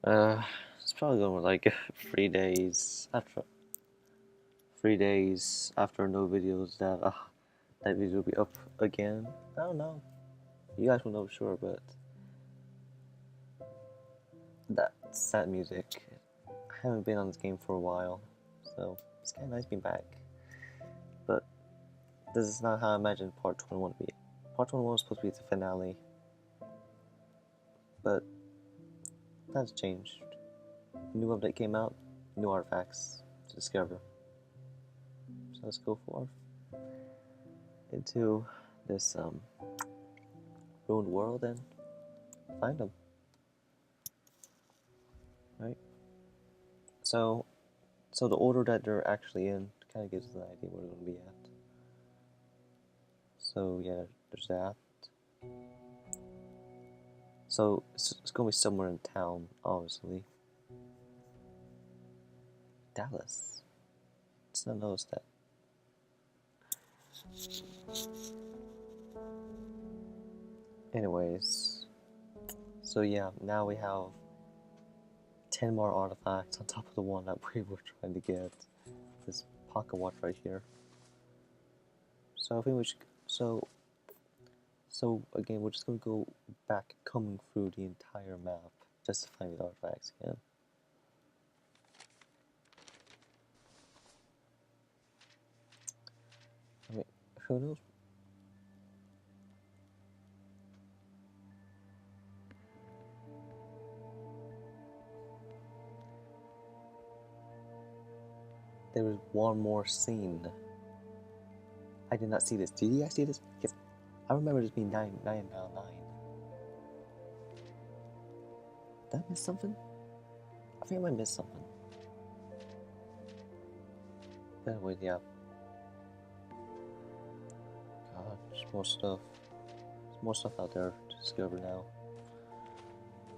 Uh, it's probably going to like 3 days after 3 days after no videos that video will be up again. I don't know. You guys will know for sure, but that sad music. I haven't been on this game for a while, so it's kind of nice being back. But this is not how I imagined Part 21 to be. Part 21 was supposed to be the finale, but that's changed. A new update came out, new artifacts to discover. So let's go forth into this ruined world and find them. Right? So the order that they're actually in kind of gives us an idea where they're going to be at. So yeah, there's that. So it's going to be somewhere in town, obviously. Dallas. Let's not notice that. Anyways, so yeah, now we have 10 more artifacts on top of the one that we were trying to get. This pocket watch right here. So I think we should. So again, we're just gonna go back, combing through the entire map just to find the artifacts again. I mean, who knows? There is one more scene. I did not see this. Did you guys see this? Because I remember this being 9 now 9. Did I miss something? I think I might miss something. But anyway, yeah. God, there's more stuff. There's more stuff out there to discover now.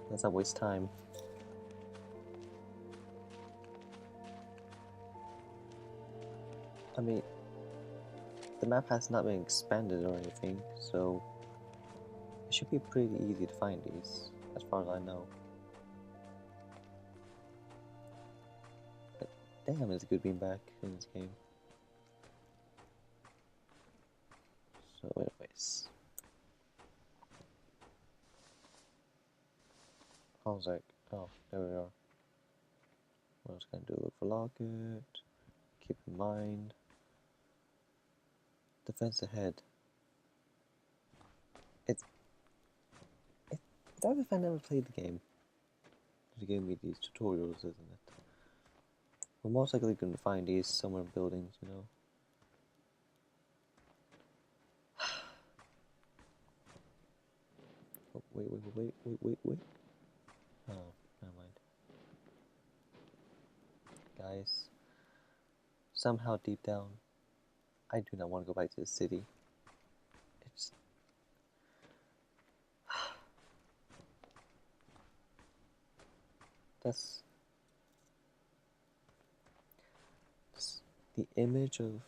Let's not waste time. I mean, the map has not been expanded or anything, so it should be pretty easy to find these, as far as I know. But damn, it's good being back in this game. So anyways. I was like, oh, there we are. What else can I do? Look for locket. Keep in mind. Defense ahead. It's as if I never played the game. They gave me these tutorials, isn't it? We're most likely going to find these somewhere in buildings, you know. Oh, wait. Oh, never mind. Guys, somehow deep down, I do not want to go back to the city. It's... That's... the image of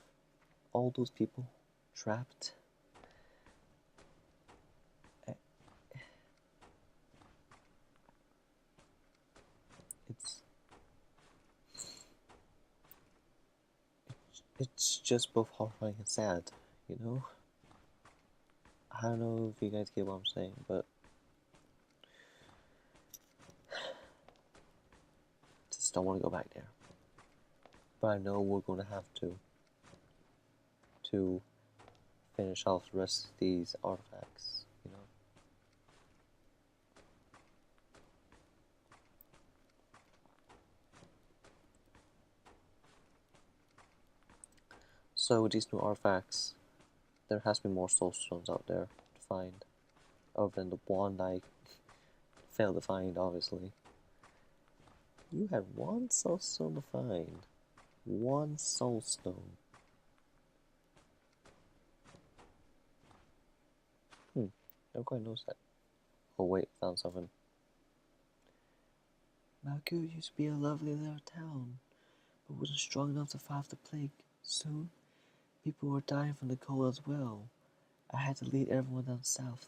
all those people trapped. It's just both horrifying and sad, you know? I don't know if you guys get what I'm saying, but just don't want to go back there. But I know we're going to have to finish off the rest of these artifacts, you know? So with these new artifacts, there has to be more soul stones out there to find, other than the one I failed to find, obviously. You had one soul stone to find. One soul stone. Never quite noticed that. Oh wait, found something. Malku used to be a lovely little town, but wasn't strong enough to fight the plague. Soon, people were dying from the cold as well. I had to lead everyone down south.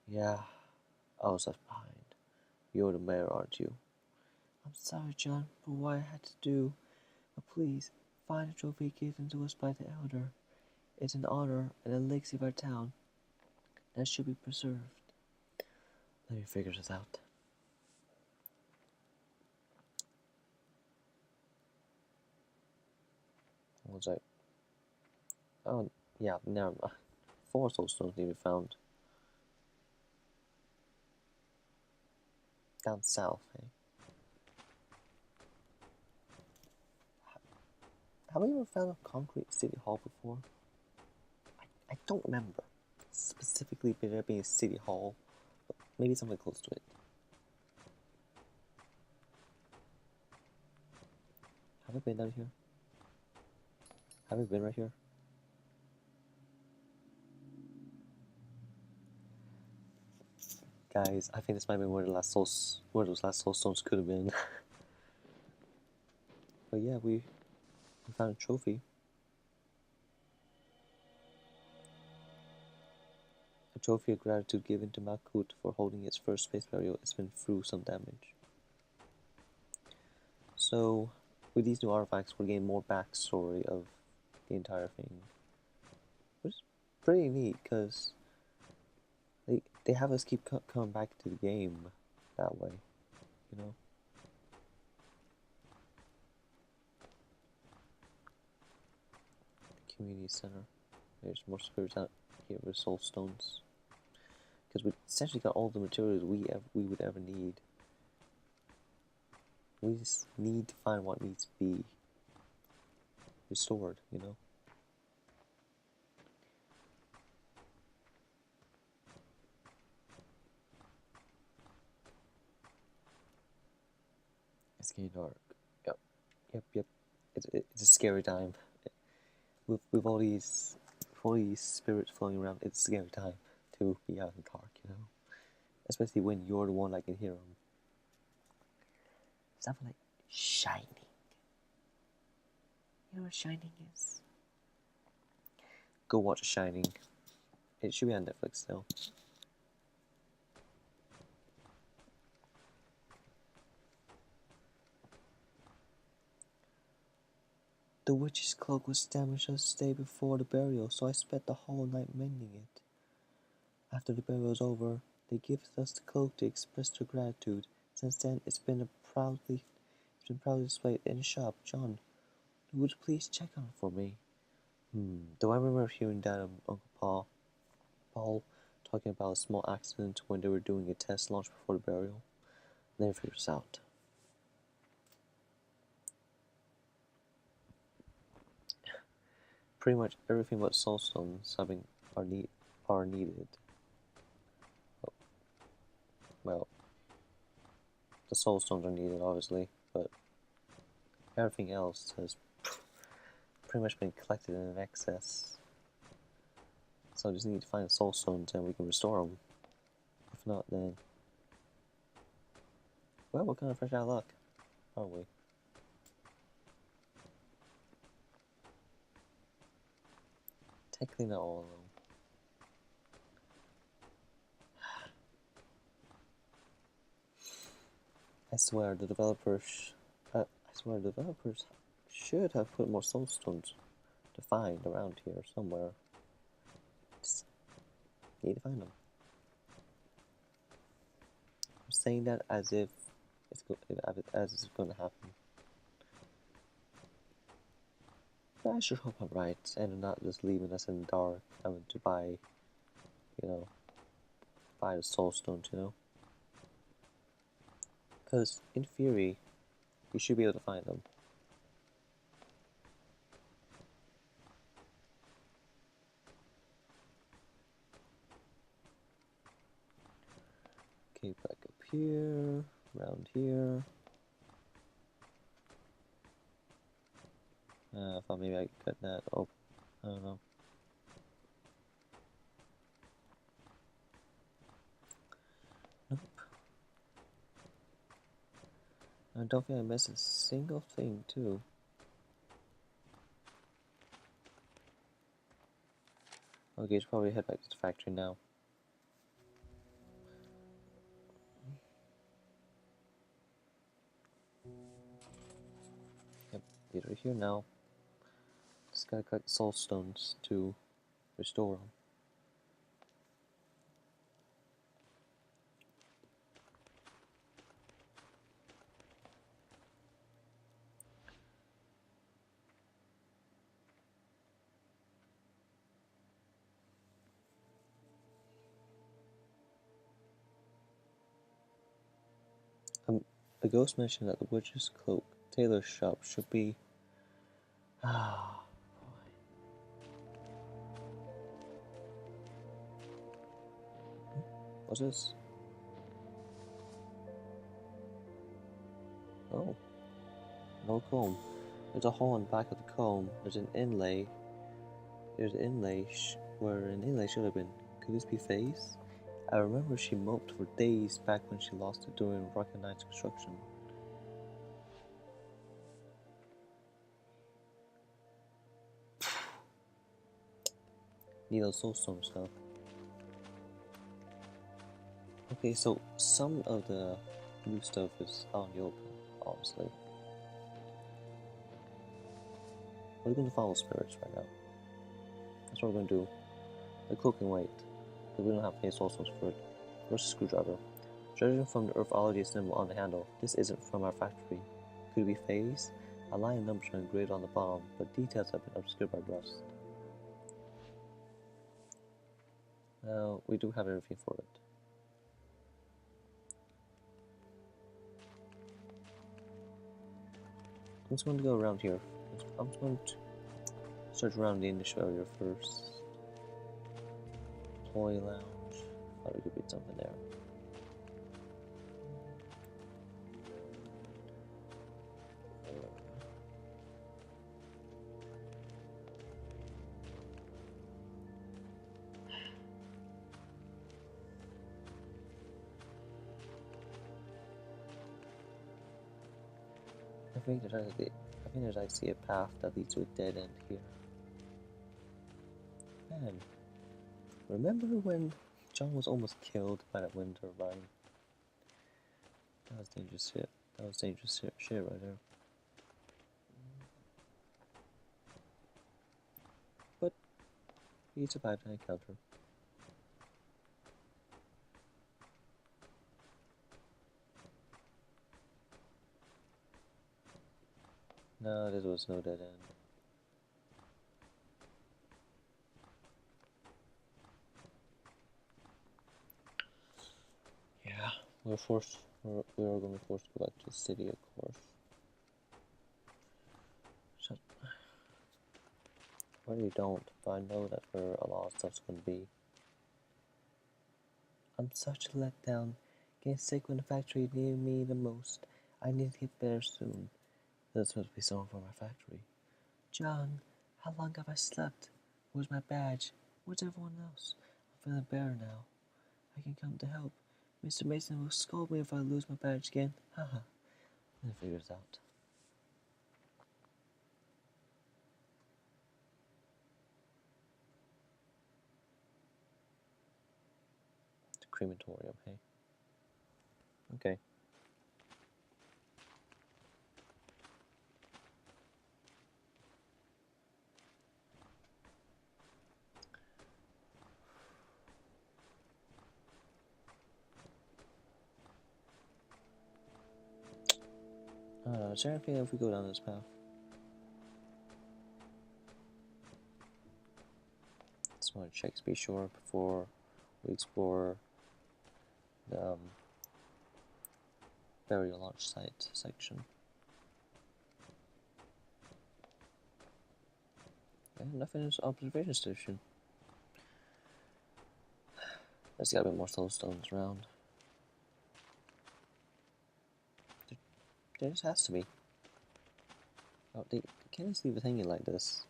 Yeah, I was left behind. You're the mayor, aren't you? I'm sorry, John, for what I had to do. But please, find the trophy given to us by the Elder. It's an honor and a legacy of our town, and it should be preserved. Let me figure this out. What was I? Oh, yeah, never mind. 4 soul stones need to be found. Down south, eh? Have we ever found a concrete city hall before? I don't remember specifically there being a city hall, but maybe something close to it. Have I been down here? Have I been right here? Guys, I think this might be where those last soul stones could have been. But yeah, we found a trophy. A trophy of gratitude given to Makut for holding its first space burial. It's been through some damage. So, with these new artifacts, we're getting more backstory of the entire thing. Which is pretty neat, because they have us keep coming back to the game that way, you know? Community center. There's more spirits out here with soul stones. Because we essentially got all the materials we would ever need. We just need to find what needs to be restored, you know? It's getting dark. Yep. It's a scary time. With all these spirits floating around, it's a scary time to be out in the dark, you know? Especially when you're the one that can hear them. Something like shining. You know what shining is? Go watch Shining. It should be on Netflix still. The witch's cloak was damaged just the day before the burial, so I spent the whole night mending it. After the burial was over, they gifted us the cloak to express their gratitude. Since then, it's been proudly displayed in the shop. John, would you please check on it for me? Do I remember hearing Dad and Uncle Paul talking about a small accident when they were doing a test launch before the burial? Let me figure this out. Pretty much everything but soulstones are needed. Oh, well, the soulstones are needed, obviously, but everything else has pretty much been collected in excess. So I just need to find the soulstones and we can restore them. If not, then... well, we're kind of fresh out of luck, aren't we? Technically not all of them. I swear the developers should have put more soulstones to find around here somewhere. Just need to find them. I'm saying that as if it's going to happen. But I sure hope I'm right, and they're not just leaving us in the dark, having to buy the soulstones, you know? Because, in theory, you should be able to find them. Okay, back up here, around here. I thought maybe I could cut that. Oh, I don't know. Nope. I don't think I missed a single thing, too. Okay, should probably head back to the factory now. These are here now. Just gotta collect soul stones to restore them. A ghost mentioned that the witch's cloak tailor's shop should be. Ah, what's this? Oh, no comb. There's a hole in the back of the comb. There's an inlay. There's an inlay where an inlay should have been. Could this be Faye's? I remember she moped for days back when she lost it during Rocket Knight's construction. Need those soulstone stuff. Okay, so some of the new stuff is out in the open, obviously. We're going to follow spirits right now. That's what we're going to do. The cloak can wait, but we don't have any soulstones for it. Where's the screwdriver? Judging from the Earthology symbol on the handle, this isn't from our factory. Could it be Faye's? A line of numbers are engraved on the bottom, but details have been obscured by rust. Now, we do have everything for it. I'm just going to go around here. I'm just going to search around the initial area first. Toy lounge. Thought we could read something there. I think there's actually a path that leads to a dead end here. Man, remember when John was almost killed by that wind turbine? That was dangerous shit. That was dangerous shit right there. But he survived an encounter. No, this was no dead end. Yeah, we are going to be forced to go back to the city, of course. Well, you don't, but I know that where a lot of stuff's going to be. I'm such a letdown. Getting sick when the factory needed me the most. I need to get better soon. There's supposed to be someone from my factory. John, how long have I slept? Where's my badge? Where's everyone else? I'm feeling better now. I can come to help. Mr. Mason will scold me if I lose my badge again. Haha. Then figure it out. The crematorium, hey? Okay. Is there anything if we go down this path? Just want to check to be sure before we explore the burial launch site section. And nothing in this observation station. There's gotta be more soulstones around. There just has to be. Oh, they can't just leave it hanging like this.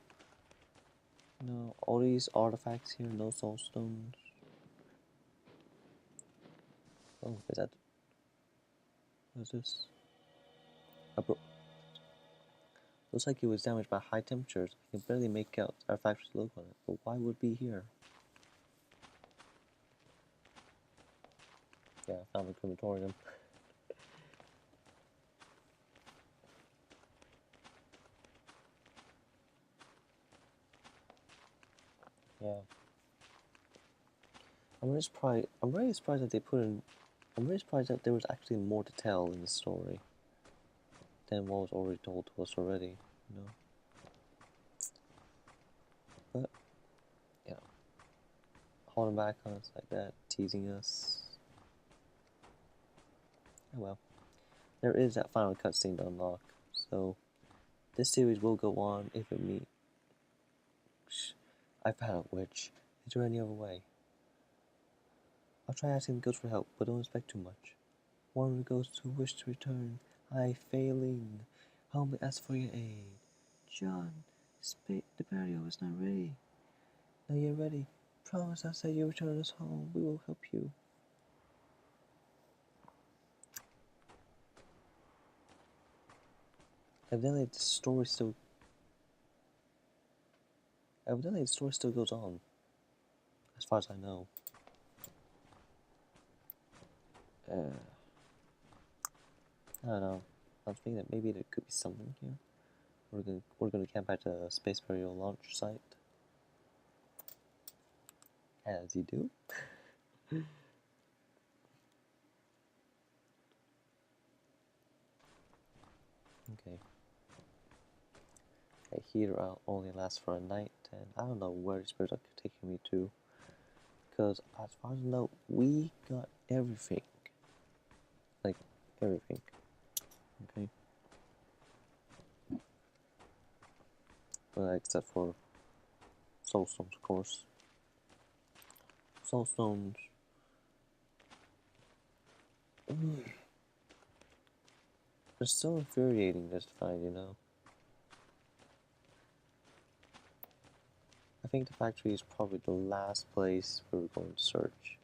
No, all these artifacts here, no soulstones. Oh, is that... What is this? Looks like it was damaged by high temperatures. I can barely make out our factory's logo on it, but why would it be here? Yeah, I found the crematorium. Yeah. I'm really surprised. I'm really surprised that they put in. I'm really surprised that there was actually more to tell in the story than what was already told to us already. You know. But you know, holding back on us like that, teasing us. Oh well. There is that final cutscene to unlock, so this series will go on if it meets. I've had a witch. Is there any other way? I'll try asking the ghost for help, but don't expect too much. One of the ghosts who wish to return. I failing. Humbly ask for your aid. John, the barrier is not ready. Now you're ready. Promise us that you return us home. We will help you. Evidently the story still goes on. As far as I know. I don't know. I was thinking that maybe there could be something here. We're gonna camp at the Space Burial launch site. As you do. Okay. Okay, here I'll only last for a night, and I don't know where the spirits are taking me to. Because as far as I know, we got everything. Like, everything. Okay? Well, except for soulstones, of course. Soulstones. They're so infuriating just to find, you know? I think the factory is probably the last place where we're going to search.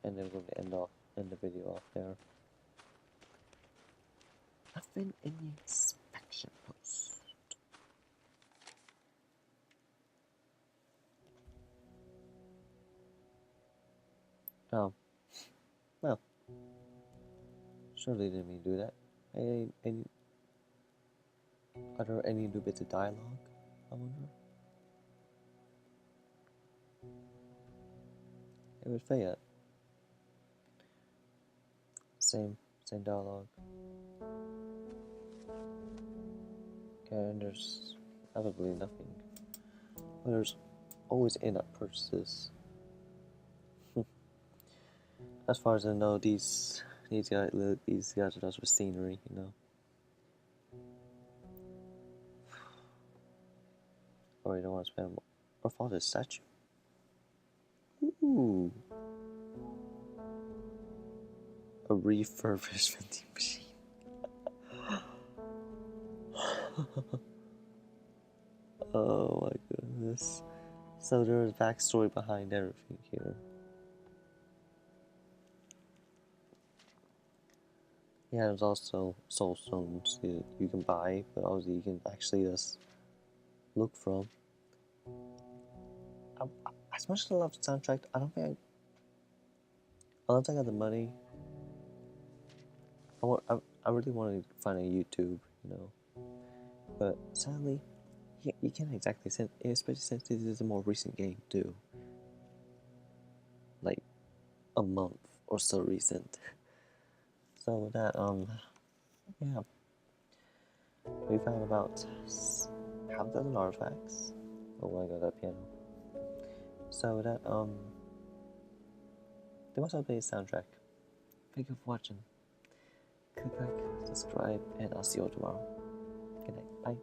And then we're going to end the video off there. Nothing in the inspection post. Oh. Well. Surely didn't mean to do that. Are there any new bits of dialogue? I wonder. It was Fayette. Same dialogue. And there's absolutely nothing. But there's always in-app purchases. As far as I know, these guys are just for scenery, you know. Or you don't want to spend more. Or father's statue. Ooh. A refurbished vending machine. Oh my goodness. So there's backstory behind everything here. Yeah, there's also soul stones you can buy, but obviously you can actually just look from. As much as I love the soundtrack, I don't think I got the money. I really want to find a YouTube, you know. But sadly, you can't exactly send, especially since this is a more recent game too. Like a month or so recent. So with that, yeah. We found about half a dozen artifacts. Oh my god, that piano. So with that, there must have been a soundtrack. Thank you for watching. Click like, subscribe, and I'll see you all tomorrow. Good night. Bye.